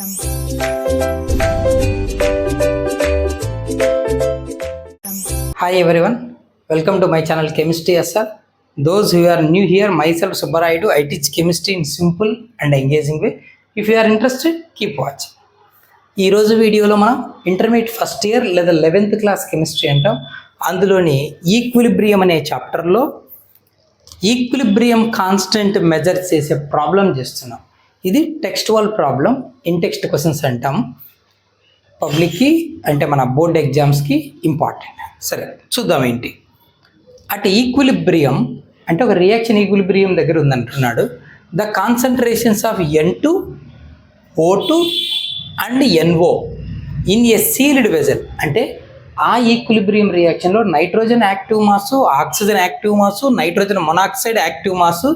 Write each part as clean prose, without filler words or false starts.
Hi everyone, welcome to my channel Chemistry SR. Those who are new here, myself Subbaraidu, I teach chemistry in simple and engaging way. If you are interested, keep watching. ఈ రోజు వీడియోలో మనం intermediate first year లేదా 11th class chemistry అంటాం. అందులోని equilibrium అనే చాప్టర్లో equilibrium constant measure చేసే ప్రాబ్లం చేస్తున్నాం. ఇది textual problem, in text questions అంటాం. పబ్లిక్కి అంటే మన బోర్డ్ ఎగ్జామ్స్కి ఇంపార్టెంట్. సరే చూద్దాం ఏంటి. అటు ఈక్విలిబ్రియం అంటే ఒక రియాక్షన్ ఈక్విలిబ్రియం దగ్గర ఉందంటున్నాడు. The concentrations of N2, O2 and NO in a sealed vessel అంటే ఆ ఈక్విలిబ్రియం రియాక్షన్లో nitrogen active mass, oxygen active mass, nitrogen monoxide active mass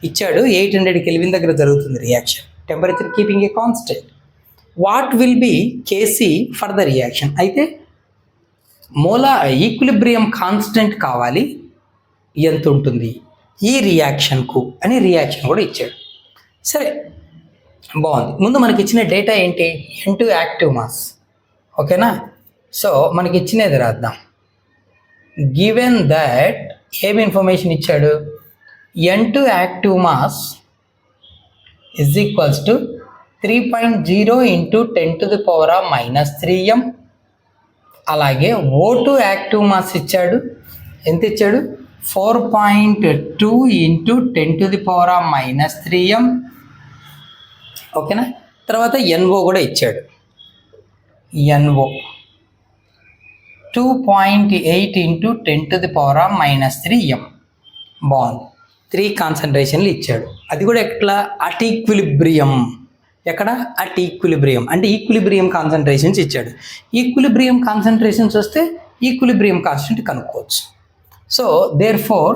ఇచ్చాడు. 800 కెల్విన్ దగ్గర జరుగుతుంది reaction. Temperature keeping a constant. What will be Kc for the reaction. అయితే equilibrium constant కావాలి, ఎంత ఉంటుంది ఈ రియాక్షన్కు అని రియాక్షన్ కూడా ఇచ్చాడు. సరే బాగుంది. ముందు మనకి ఇచ్చిన డేటా ఏంటి? N2 active mass. ఓకేనా? సో మనకి ఇచ్చినది రాద్దాం. గివెన్ దట్ ఏమి ఇన్ఫర్మేషన్ ఇచ్చాడు? N2 active mass is equals to 3.0 into 10⁻⁻³ m. అలాగే O2 యాక్టివ్ మాస్ ఇచ్చాడు. ఎంత ఇచ్చాడు? 4.2 ఇంటూ 10⁻⁻³ m. ఓకేనా? తర్వాత NO కూడా ఇచ్చాడు. NO 2.8 into 10⁻⁻³ m. బాగుంది. 3 కాన్సన్ట్రేషన్లు ఇచ్చాడు. అది కూడా ఎట్లా? At equilibrium. ఎక్కడ? అట్ ఈక్విలిబ్రియం అంటే ఈక్విలిబ్రియం కాన్సన్ట్రేషన్స్ ఇచ్చాడు. ఈక్విలిబ్రియం కాన్సన్ట్రేషన్స్ వస్తే ఈక్విలిబ్రియం కాన్స్టెంట్ కనుక్కోవచ్చు. So therefore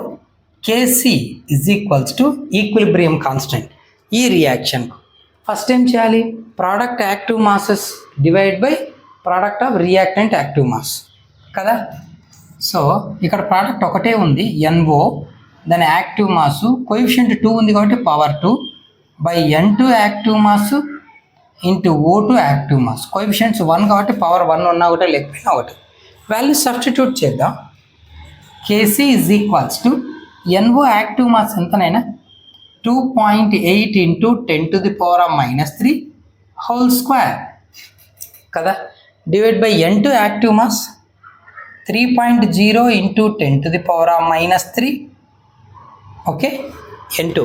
Kc is equals to equilibrium constant. ఈ రియాక్షన్ ఫస్ట్ ఏం చేయాలి? Product active masses divide by product of reactant active mass కదా. So ఇక్కడ ప్రోడక్ట్ ఒకటే ఉంది NO, దాని యాక్టివ్ మాసు కోఎఫిషియంట్ 2 ఉంది కాబట్టి power 2 by N2 active mass into O2 active mass. Coefficients 1 కాబట్టి పవర్ 1 ఉన్నా ఒకటే లేకపోయినా ఒకటి. వాల్యూ సబ్స్టిట్యూట్ చేద్దాం. Kc is equals to NO active mass ఎంతనైనా 2.8 ఇంటూ 10⁻⁻³ హోల్ స్క్వేర్ కదా, divide by N2 active mass 3.0 into 10⁻⁻³ okay N2.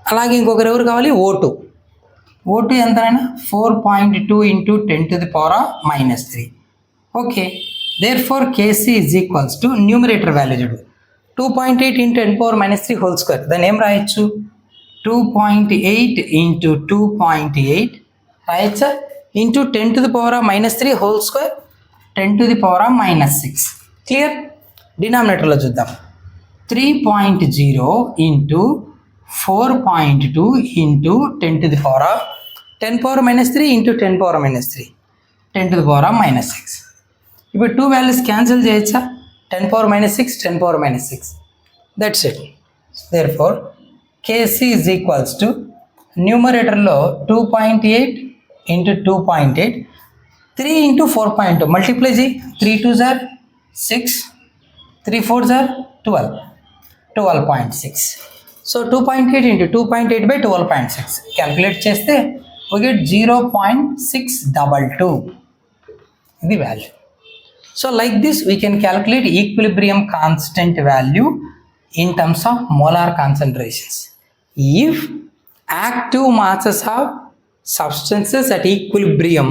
అలాగే ఇంకొకరు ఎవరు కావాలి? O2 ఎంతైనా 4.2 into 10⁻⁻³ okay. Therefore Kc is equals to numerator value చూడు 2.8 into 10⁻⁻³ whole square. దాన్ని ఏం రాయొచ్చు? 2.8 ఇంటూ 2.8 రాయచ్చా ఇంటూ 10⁻⁻³ హోల్ స్క్వేర్ 10⁻⁻6. క్లియర్? డినామినేటర్లో చూద్దాం. 3.0 ఇంటూ 4.2 ఇంటూ 10⁻⁻³ ఇంటూ 10⁻⁻³ 10⁻⁻6. ఇప్పుడు 2 వాల్యూస్ క్యాన్సిల్ చేయొచ్చా? 10⁻⁻6 10⁻⁻6 that's it. Therefore Kc is equals to న్యూమరేటర్లో 2.8 ఇంటూ 2.8 3 ఇంటూ 4.2 మల్టిప్లై చేయి. 3 2 జార్ 6, 3 4 జార్ 12.6. సో 2.8 ఇంటూ 2.8 బై 12.6 క్యాల్కులేట్ చేస్తే we get 0.622. ఇది value. So like this we can calculate equilibrium constant value in terms of molar concentrations if active masses of substances at equilibrium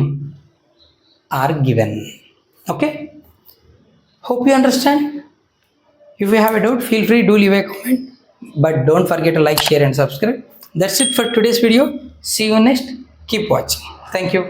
are given. Okay, hope you understand. If you have a doubt, feel free to leave a comment, but don't forget to like, share and subscribe. That's it for today's video. See you next. Keep watching. Thank you.